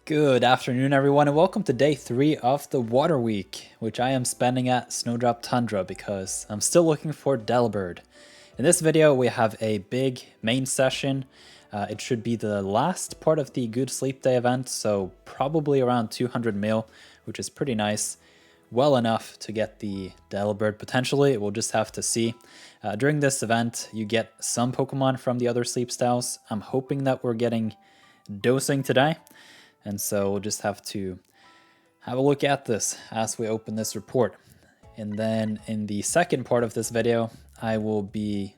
Good afternoon, everyone, and welcome to day 3 of the Water Week, which I am spending at Snowdrop Tundra because I'm still looking for Delibird. In this video, we have a big main session. It should be the last part of the Good Sleep Day event, so probably around 200 mil, which is pretty nice. Well enough to get the Delibird potentially, we'll just have to see. During this event, you get some Pokemon from the other sleep styles. I'm hoping that we're getting dosing today. And so we'll just have to have a look at this as we open this report. And then in the second part of this video, I will be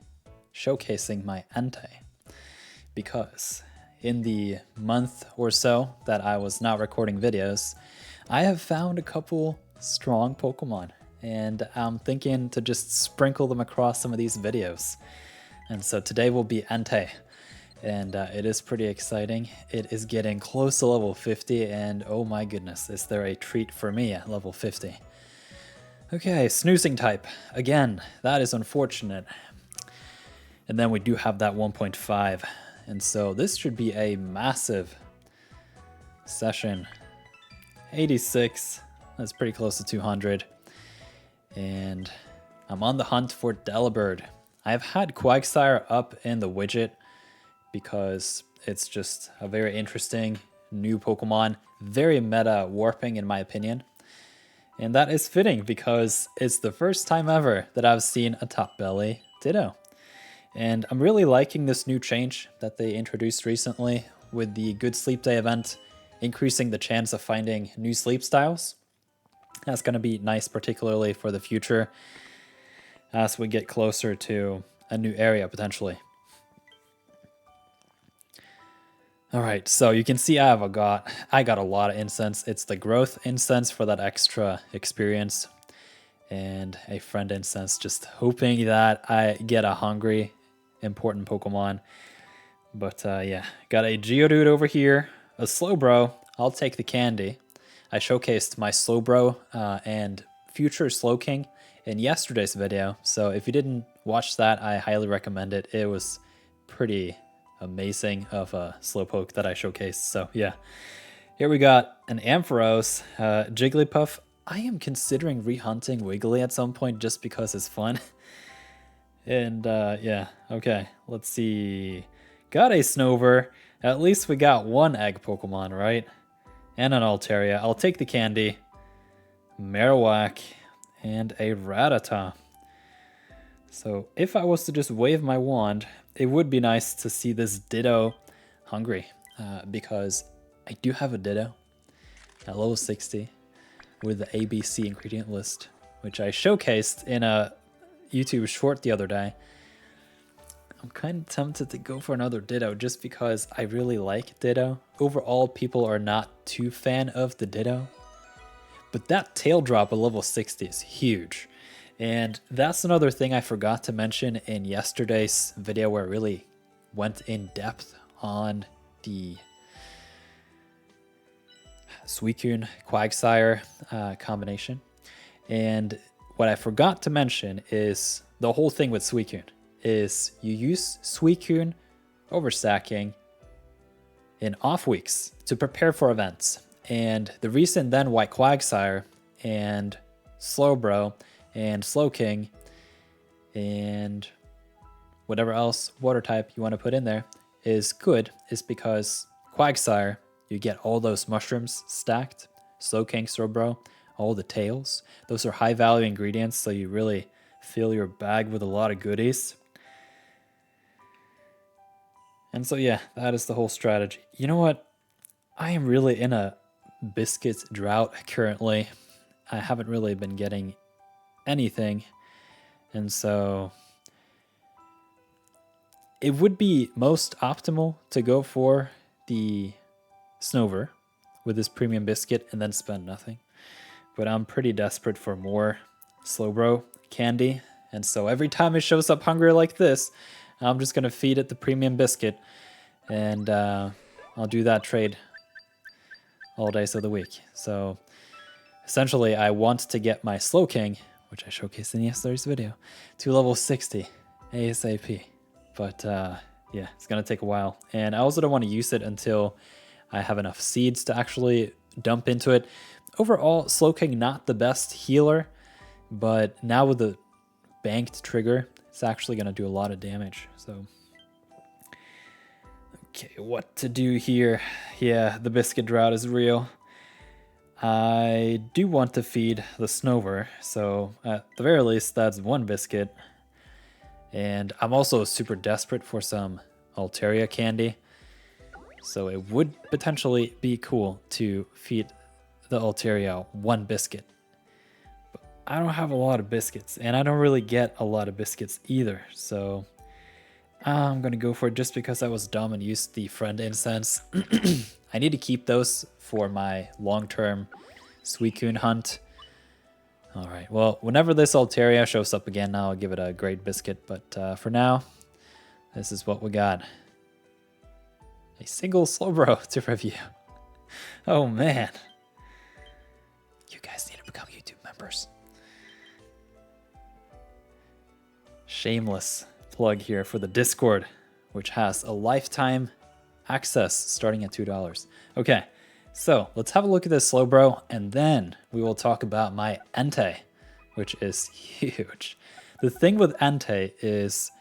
showcasing my Entei. Because in the month or so that I was not recording videos, I have found a couple strong Pokemon. And I'm thinking to just sprinkle them across some of these videos. And so today will be Entei. And it is pretty exciting. It is getting close to level 50, and oh my goodness, is there a treat for me at level 50. Okay, snoozing type. Again, that is unfortunate. And then we do have that 1.5. And so this should be a massive session. 86, that's pretty close to 200. And I'm on the hunt for Delibird. I've had Quagsire up in the widget, because it's just a very interesting new Pokemon, very meta warping in my opinion. And that is fitting because it's the first time ever that I've seen a top belly Ditto. And I'm really liking this new change that they introduced recently with the Good Sleep Day event, increasing the chance of finding new sleep styles. That's going to be nice, particularly for the future as we get closer to a new area potentially. All right, so you can see I got a lot of incense. It's the growth incense for that extra experience, and a friend incense, just hoping that I get a hungry, important Pokemon. But yeah, got a Geodude over here, a Slowbro. I'll take the candy. I showcased my Slowbro and future Slowking in yesterday's video, so if you didn't watch that, I highly recommend it. It was pretty amazing of a Slowpoke that I showcased. So yeah, here we got an Ampharos, Jigglypuff. I am considering rehunting Wiggly at some point just because it's fun. And yeah, okay, let's see. Got a Snover. At least we got one egg Pokemon, right? And an Altaria. I'll take the candy. Marowak and a Rattata. So if I was to just wave my wand, it would be nice to see this Ditto hungry, because I do have a Ditto at level 60 with the ABC ingredient list, which I showcased in a YouTube short the other day. I'm kind of tempted to go for another Ditto just because I really like Ditto. Overall, people are not too fan of the Ditto, but that tail drop at level 60 is huge. And that's another thing I forgot to mention in yesterday's video where I really went in depth on the Suicune Quagsire combination. And what I forgot to mention is the whole thing with Suicune is you use Suicune overstacking in off weeks to prepare for events. And the reason then why Quagsire and Slowbro and Slowking and whatever else water type you want to put in there is good is because Quagsire, you get all those mushrooms stacked. Slowking, Slowbro, all the tails. Those are high value ingredients, so you really fill your bag with a lot of goodies. And so yeah, that is the whole strategy. You know what? I am really in a biscuit drought currently. I haven't really been getting anything, and so it would be most optimal to go for the Snover with this premium biscuit and then spend nothing, but I'm pretty desperate for more Slowbro candy, and so every time it shows up hungry like this, I'm just gonna feed it the premium biscuit, and I'll do that trade all days of the week. So essentially I want to get my Slowking, which I showcased in yesterday's video, to level 60 ASAP. But yeah, it's gonna take a while. And I also don't want to use it until I have enough seeds to actually dump into it. Overall, Slowking not the best healer, but now with the banked trigger, it's actually going to do a lot of damage. So, okay, what to do here? Yeah, the biscuit drought is real. I do want to feed the Snover, so at the very least, that's one biscuit. And I'm also super desperate for some Altaria candy, so it would potentially be cool to feed the Altaria one biscuit. But I don't have a lot of biscuits, and I don't really get a lot of biscuits either, so I'm gonna go for it just because I was dumb and used the friend incense. I need to keep those for my long-term Suicune hunt. Alright, well, whenever this Altaria shows up again, I'll give it a great biscuit, but for now, this is what we got. A single Slowbro to review. Oh man. You guys need to become YouTube members. Shameless plug here for the Discord, which has a lifetime access starting at $2. Okay, so let's have a look at this Slowbro, and then we will talk about my Entei, which is huge. The thing with Entei is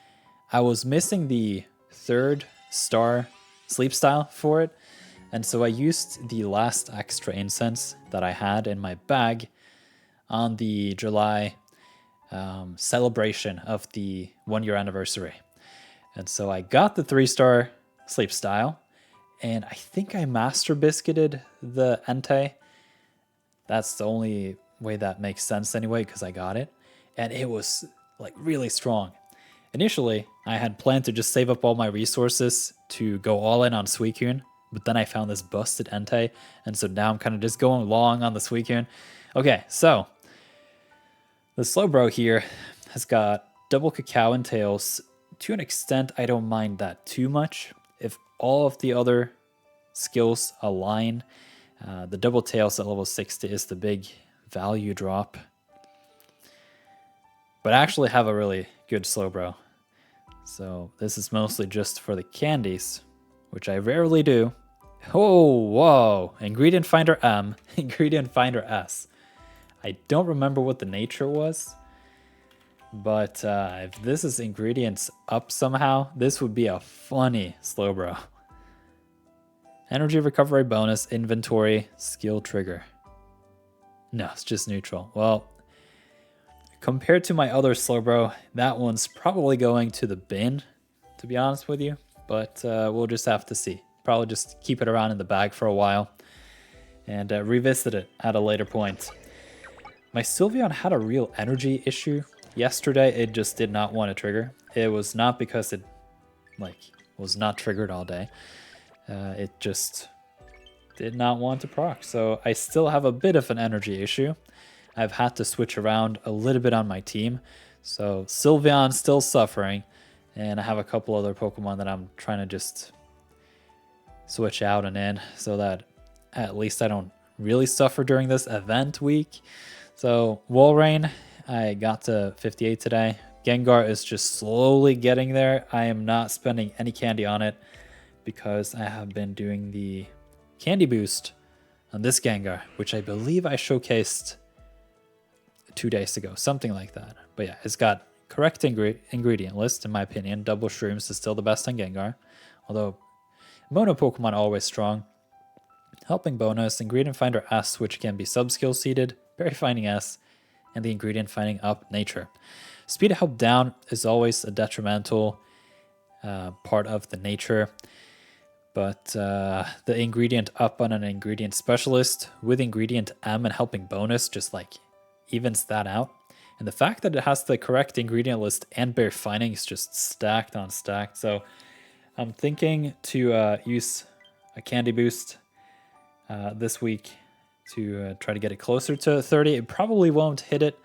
I was missing the 3rd star sleep style for it, and so I used the last extra incense that I had in my bag on the July celebration of the 1-year anniversary. And so I got the 3-star sleep style, and I think I master biscuited the Entei. That's the only way that makes sense anyway, because I got it. And it was like really strong. Initially, I had planned to just save up all my resources to go all in on Suicune, but then I found this busted Entei, and so now I'm kind of just going long on the Suicune. Okay, so the Slowbro here has got double cacao and tails. To an extent, I don't mind that too much. If all of the other skills align, the double tails at level 60 is the big value drop. But I actually have a really good Slowbro. So this is mostly just for the candies, which I rarely do. Oh, whoa. Ingredient Finder M, Ingredient Finder S. I don't remember what the nature was, but if this is ingredients up somehow, this would be a funny Slowbro. Energy recovery bonus, inventory, skill trigger. No, it's just neutral. Well, compared to my other Slowbro, that one's probably going to the bin, to be honest with you. But we'll just have to see. Probably just keep it around in the bag for a while and revisit it at a later point. My Sylveon had a real energy issue yesterday. It just did not want to trigger. It was not because it was not triggered all day. It just did not want to proc. So I still have a bit of an energy issue. I've had to switch around a little bit on my team. So Sylveon's still suffering, and I have a couple other Pokemon that I'm trying to just switch out and in so that at least I don't really suffer during this event week. So Walrein, I got to 58 today. Gengar is just slowly getting there. I am not spending any candy on it because I have been doing the candy boost on this Gengar, which I believe I showcased 2 days ago, something like that. But yeah, it's got correct ingredient list, in my opinion. Double Shrooms is still the best on Gengar, although Mono Pokemon always strong. Helping bonus, Ingredient Finder S, which can be sub-skill seeded, Berry Finding S, and the Ingredient Finding Up Nature. Speed Help Down is always a detrimental part of the nature, but the Ingredient Up on an Ingredient Specialist with Ingredient M and Helping Bonus just like evens that out. And the fact that it has the correct ingredient list and Berry Finding is just stacked on stacked. So I'm thinking to use a candy boost this week to try to get it closer to 30. It probably won't hit it,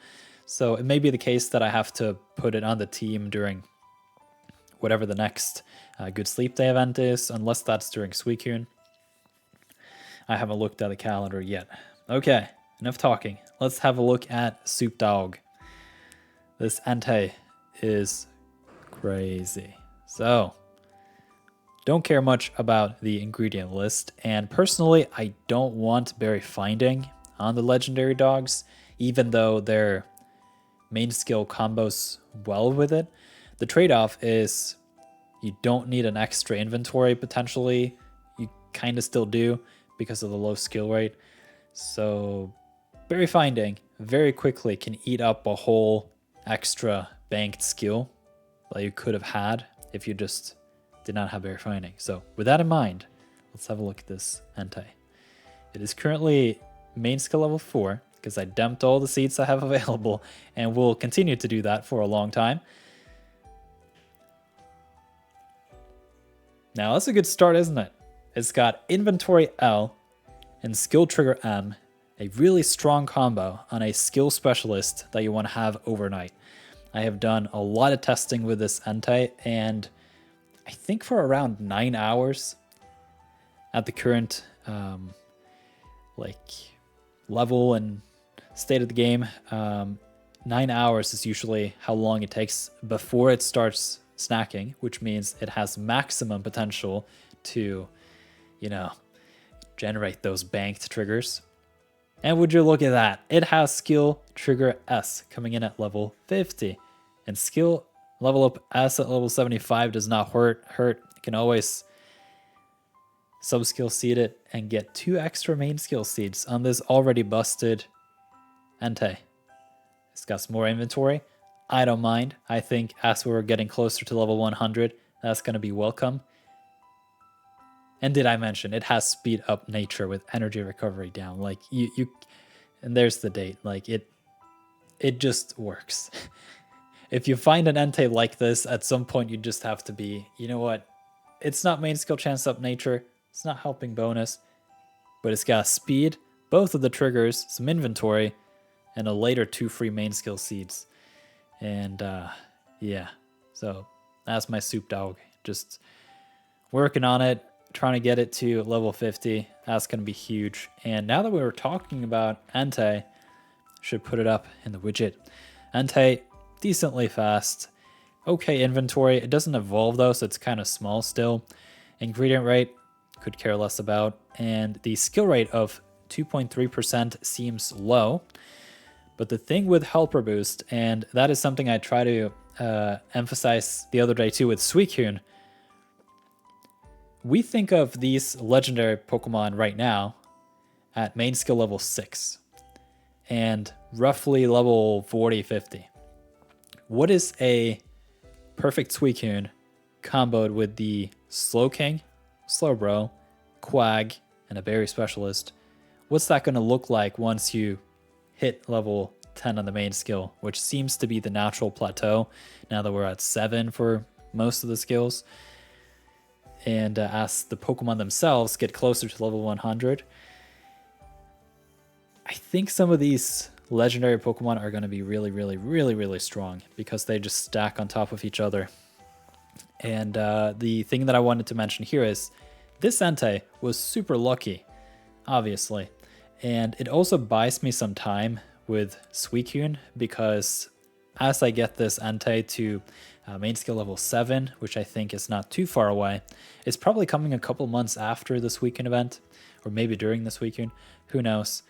so it may be the case that I have to put it on the team during whatever the next Good Sleep Day event is, unless that's during Suicune. I haven't looked at the calendar yet. Okay, enough talking. Let's have a look at Soup Dog. This Entei is crazy. So, Don't care much about the ingredient list, and personally, I don't want berry finding on the legendary dogs, even though their main skill combos well with it. The trade-off is you don't need an extra inventory potentially. You kind of still do because of the low skill rate. So berry finding very quickly can eat up a whole extra banked skill that you could have had if you just did not have berry finding. So with that in mind, let's have a look at this Entei. It is currently main skill level 4 because I dumped all the seeds I have available and will continue to do that for a long time. Now that's a good start, isn't it? It's got inventory L and skill trigger M, a really strong combo on a skill specialist that you want to have overnight. I have done a lot of testing with this Entei, and I think for around 9 hours at the current level and state of the game, 9 hours is usually how long it takes before it starts snacking, which means it has maximum potential to, generate those banked triggers. And would you look at that? It has skill trigger S coming in at level 50. And skill level up S at level 75 does not hurt. It can always sub-skill seed it and get 2 extra main skill seeds on this already busted Entei. It's got some more inventory. I don't mind. I think as we're getting closer to level 100, that's going to be welcome. And did I mention it has speed up nature with energy recovery down? Like you and there's the date. Like it just works. If you find an Entei like this, at some point you just have to be, you know what? It's not main skill chance up nature. It's not helping bonus, but it's got speed, both of the triggers, some inventory, and a later 2 free main skill seeds. And yeah, so that's my soup dog. Just working on it, trying to get it to level 50. That's going to be huge. And now that we were talking about Entei, should put it up in the widget. Entei, decently fast. Okay inventory. It doesn't evolve though, so it's kind of small still. Ingredient rate, could care less about. And the skill rate of 2.3% seems low. But the thing with Helper Boost, and that is something I try to emphasize the other day too with Suicune, we think of these legendary Pokemon right now at main skill level 6 and roughly level 40, 50. What is a perfect Suicune comboed with the Slowking, Slowbro, Quag, and a Berry Specialist? What's that going to look like once you hit level 10 on the main skill, which seems to be the natural plateau now that we're at 7 for most of the skills? And as the Pokemon themselves get closer to level 100, I think some of these legendary Pokemon are going to be really, really, really, really strong because they just stack on top of each other. And the thing that I wanted to mention here is this Entei was super lucky, obviously. And it also buys me some time with Suicune because as I get this Entei to main skill level 7, which I think is not too far away, it's probably coming a couple months after this Suicune event, or maybe during this Suicune, who knows.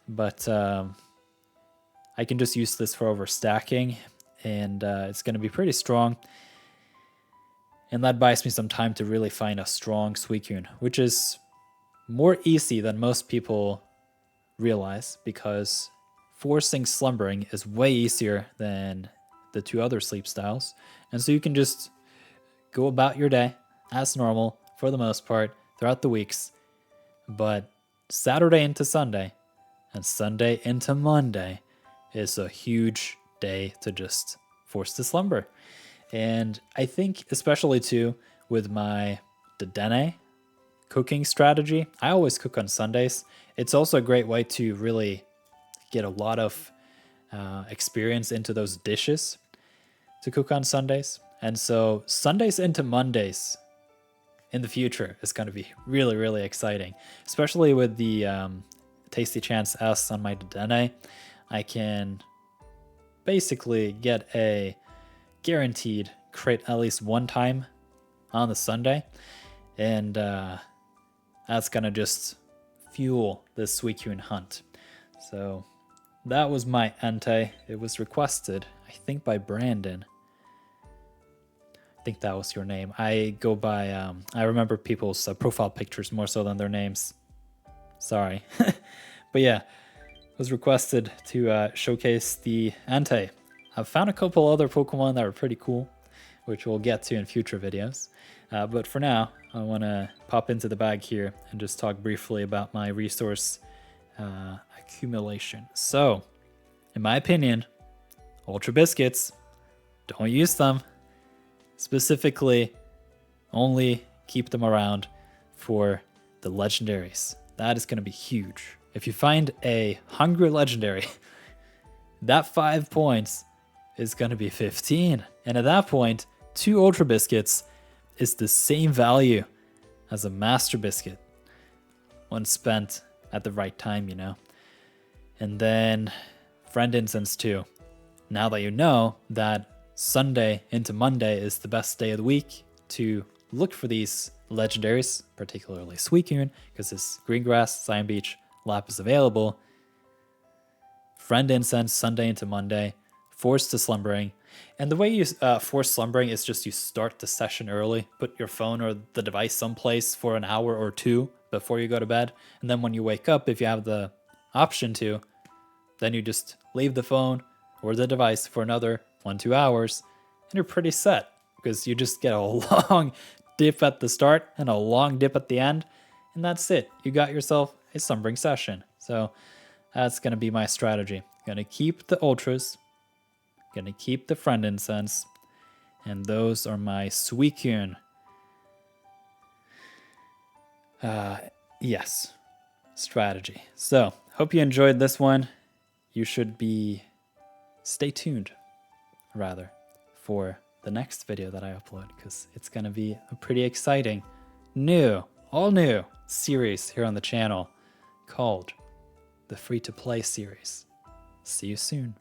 But I can just use this for overstacking, and it's going to be pretty strong. And that buys me some time to really find a strong Suicune, which is more easy than most people realize, because forcing slumbering is way easier than the 2 other sleep styles. And so you can just go about your day as normal for the most part throughout the weeks. But Saturday into Sunday and Sunday into Monday is a huge day to just force the slumber. And I think especially too with my Dedenne cooking strategy, I always cook on Sundays. It's also a great way to really get a lot of experience into those dishes to cook on Sundays. And so Sundays into Mondays in the future is going to be really, really exciting, especially with the Tasty Chance S on my Dedenne. I can basically get a guaranteed crit at least one time on the Sunday. And that's gonna just fuel this Suicune hunt. So that was my Entei. It was requested, I think, by Brandon. I think that was your name. I go by, I remember people's profile pictures more so than their names. Sorry. But yeah, it was requested to showcase the Entei. I've found a couple other Pokemon that are pretty cool, which we'll get to in future videos. But for now, I want to pop into the bag here and just talk briefly about my resource accumulation. So, in my opinion, Ultra Biscuits, don't use them. Specifically, only keep them around for the legendaries. That is going to be huge. If you find a hungry legendary, that 5 points is going to be 15. And at that point, 2 Ultra Biscuits is the same value as a Master Biscuit when spent at the right time, you know. And then Friend Incense too. Now that you know that Sunday into Monday is the best day of the week to look for these legendaries, particularly Suicune, because this Greengrass, Cyan Beach, Lapis available. Friend Incense, Sunday into Monday, Forced to Slumbering. And the way you force slumbering is just you start the session early, put your phone or the device someplace for an hour or 2 before you go to bed. And then when you wake up, if you have the option to, then you just leave the phone or the device for another 1-2 hours, and you're pretty set because you just get a long dip at the start and a long dip at the end, and that's it. You got yourself a slumbering session. So that's going to be my strategy. Going to keep the Ultras, going to keep the Friend Incense, and those are my Suicune. Yes, strategy. So hope you enjoyed this one. You should stay tuned, rather, for the next video that I upload, because it's going to be a pretty exciting, all new series here on the channel called the Free to Play series. See you soon.